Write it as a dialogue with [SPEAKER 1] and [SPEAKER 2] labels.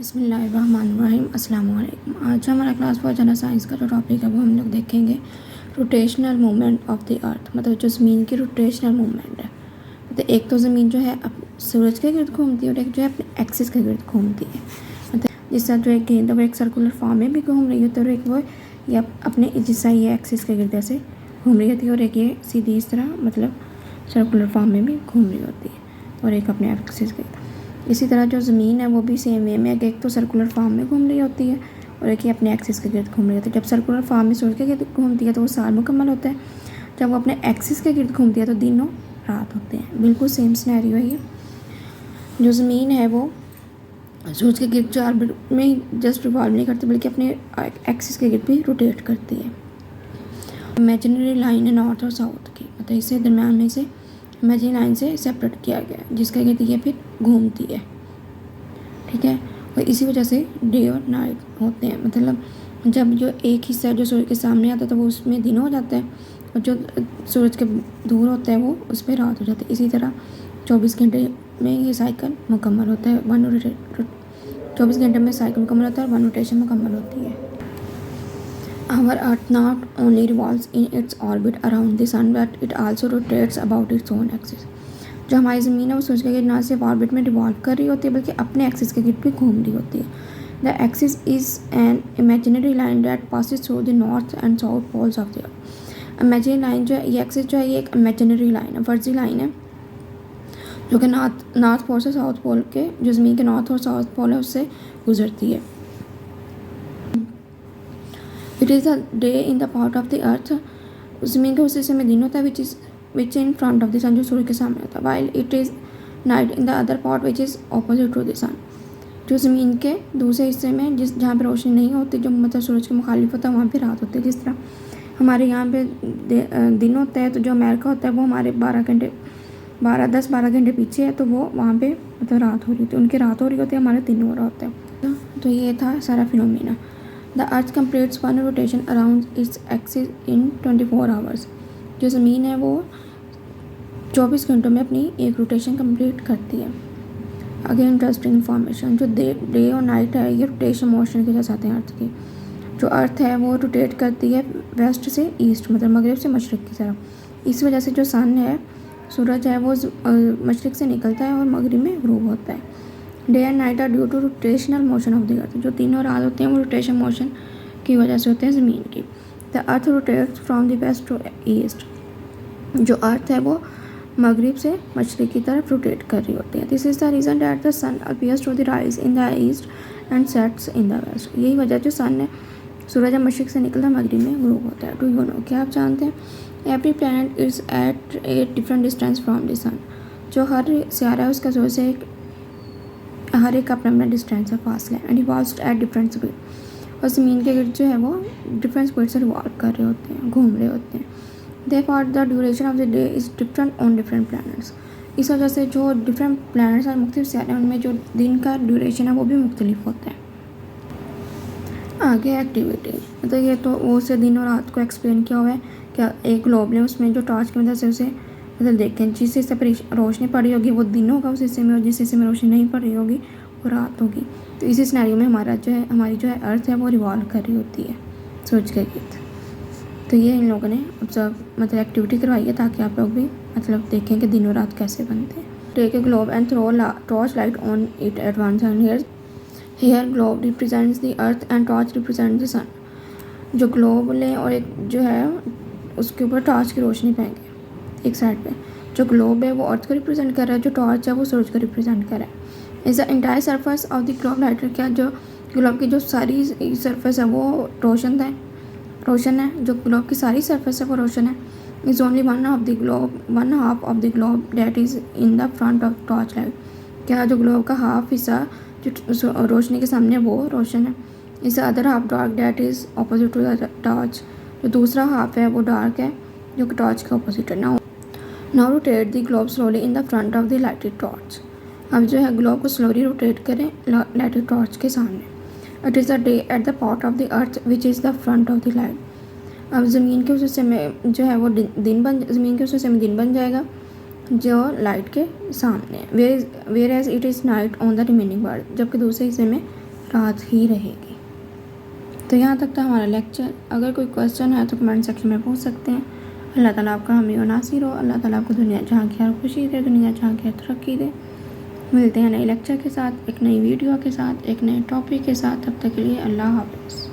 [SPEAKER 1] बिस्मिल्लाहिर्रहमानिर्रहीम अस्सलाम वालेकुम। आज हमारा क्लास 4 जनरल साइंस का जो टॉपिक है वो हम लोग देखेंगे रोटेशनल मूवमेंट ऑफ द अर्थ। मतलब जो ज़मीन की रोटेशनल मूवमेंट है, मतलब एक तो ज़मीन जो है सूरज के गिर्द घूमती है और एक जो है अपने एक्सिस के गिर्द घूमती है। मतलब जिस तरह जो एक गेंद है वो एक सर्कुलर फॉर्म में भी घूम रही होती है और एक वो या अपने जिस तरह ये एक्सिस के गिर्द ऐसे घूम रही होती है और एक ये सीधी इस तरह मतलब सर्कुलर फॉर्म में भी घूम रही होती है और एक अपने एक्सिस के गिर्द। इसी तरह जो ज़मीन है वो भी सेम वे में एक तो सर्कुलर फॉर्म में घूम रही होती है और एक ही अपने एक्सिस के गिर्द घूम रही होती है। जब सर्कुलर फॉर्म में सूरज के गिर्द घूमती है तो वो साल मुकम्मल होता है, जब वो अपने एक्सिस के गिर्द घूमती है तो दिनों रात होते हैं। बिल्कुल सेम सिनेरियो है ये। जो ज़मीन है वो सूरज के गिर्द जो ऑर्बिट में जस्ट रिवॉल्व नहीं करती बल्कि अपने एक्सिस के गिर्द भी रोटेट करती है। इमेजिनरी लाइन है नॉर्थ और साउथ की, मतलब इससे दरम्यान में से इमेजिनरी लाइन से सेपरेट किया गया है जिसके गिर्द ये फिर घूमती है, ठीक है। और इसी वजह से डे और नाइट होते हैं। मतलब जब जो एक हिस्सा जो सूरज के सामने आता है तो वो उसमें दिन हो जाता है और जो सूरज के दूर होता है वो उस पर रात हो जाती है। इसी तरह 24 घंटे में ये साइकिल मुकम्मल होता है। 24 घंटे में साइकिल मुकम्मल होता है और 1 रोटेशन मुकम्मल होती है। Our Earth not only revolves in its orbit around the sun, but it also rotates about its own axis. जो हमारी ज़मीन है वो सूरज के गिर्द ना सिर्फ ऑर्बिट में रिवॉल्व कर रही होती है बल्कि अपने एक्सिस के गिर्द भी घूम रही होती है। The axis is an imaginary line that passes through the north and south poles of the earth. Imaginary line जो है ये एक्सिस जो है ये एक इमेजिनरी लाइन है, फर्जी लाइन है, जो कि नॉर्थ पोल से साउथ पोल के जो ज़मीन के नॉर्थ और साउथ पोल है उससे गुजरती है। It is the day in the part of the earth, ज़मीन के उस हिस्से में दिन होता है which in front of the sun, जो सूर्य के सामने होता है। While it is night in the other part which is opposite to the sun, जो ज़मीन के दूसरे हिस्से में जहाँ पर रोशनी नहीं होती, जो मतलब सूरज के मुखालिफ होता है, वहाँ पे रात होती है। जिस तरह हमारे यहाँ पे दिन होता है तो जो अमेरिका होता है वो हमारे 10-12 घंटे पीछे है, तो वो वहाँ पे मतलब रात हो रही होती है, उनकी रात हो रही होती है, हमारे दिन हो रहा होता है। तो ये था सारा phenomena. The earth completes 1 rotation around its axis in 24 hours. जो ज़मीन है वो 24 घंटों में अपनी एक रोटेशन कंप्लीट करती है। अगेन इंटरेस्टिंग इन्फॉर्मेशन, जो डे और नाइट है ये रोटेशन मोशन की वजह से आते हैं अर्थ की। जो अर्थ है वो रोटेट करती है वेस्ट से ईस्ट, मतलब मगरिब से मशरक़ की तरफ। इस वजह से जो सन है सूरज है वो मशरक़ से निकलता है और मगरिब में ग़ुरूब होता है। Day and night are due to rotational motion of the earth. जो दिन और रात होते हैं वो रोटेशन मोशन की वजह से होते हैं ज़मीन की। The earth rotates from the west to east. जो अर्थ है वो मगरिब से मशरिक़ की तरफ रोटेट कर रही होती है। This is the reason that the sun appears to the rise in the east and sets in the west. यही वजह जो सन है सूरज मशरिक़ से निकलता है मगरिब में ग़ुरूब होता है। डू यू नो, क्या आप जानते हैं every planet is at a different distance from the sun. जो हर सियारा है उसका सूरज से हर एक अपना अपना डिस्टेंस है, फासला है। And revolves at different speed, और ज़मीन के गिर्द जो है वो डिफरेंट स्पीड से रिवॉल्व कर रहे होते हैं, घूम रहे होते हैं। Therefore the duration of the day is different on different planets. इस वजह से जो डिफरेंट प्लैनेट्स और मुख्तलिफ सियारे हैं उनमें जो दिन का ड्यूरेशन है वो भी मुख्तलिफ होता है। आगे एक्टिविटी, मतलब ये तो वो से दिन और रात को एक्सप्लेन किया हुआ है। क्या एक ग्लोब है उसमें जो टॉर्च की मदद से उसे मतलब देखें, जिस हिस्से पर रोशनी पड़ी होगी वो दिन होगा उस हिस्से में, और जिस हिस्से में रोशनी नहीं पड़ रही होगी वो रात होगी। तो इसी सिनेरियो में हमारी जो है अर्थ है वो रिवॉल्व कर रही होती है सूरज के गिर्द। तो ये इन लोगों ने ऑब्जर्व मतलब एक्टिविटी करवाई है ताकि आप लोग भी मतलब देखें कि दिन और रात कैसे बनते हैं। Take a globe and throw torch light on it at once and here globe represents the earth and torch represent the sun. जो ग्लोब लें और एक जो है उसके ऊपर टॉर्च की रोशनी पाएंगे एक साइड पे। जो ग्लोब है वो अर्थ को रिप्रेजेंट कर रहा है, जो टॉर्च है वो सूरज को रिप्रेजेंट कर रहा है। इस the entire surface of the globe lighted, क्या जो ग्लोब की जो सारी सरफेस है वो रोशन है। जो ग्लोब की सारी सरफेस है वो रोशन है। Is only one half of the globe that is in the front of torch light. क्या जो ग्लोब का हाफ हिस्सा जो रोशनी के सामने वो रोशन है। इस other half dark that is opposite to the torch. जो दूसरा हाफ है वो डार्क है जो कि टॉर्च के अपोजिट है। Now rotate the globe slowly in the front of the lighted torch. अब जो है ग्लोब को स्लोली रोटेट करें लाइटेड टॉर्च के सामने। It is the day at the part of the earth which is the front of the light. अब ज़मीन के उस हिस्से में जो है वो ज़मीन के उस हिस्से में दिन बन जाएगा जो लाइट के सामने। Whereas it is night on the remaining world, जबकि दूसरे हिस्से में रात ही रहेगी। तो यहाँ तक था हमारा लेक्चर। अगर कोई क्वेश्चन है तो कमेंट सेक्शन में पूछ सकते हैं। अल्लाह ताला आपका हामी और नासिर हो। अल्लाह ताला आपको दुनिया जहाँ की हर खुशी दे, दुनिया जहाँ की हर तरक्की दे। मिलते हैं नए लेक्चर के साथ, एक नई वीडियो के साथ, एक नए टॉपिक के साथ। तब तक के लिए अल्लाह हाफ़िज़।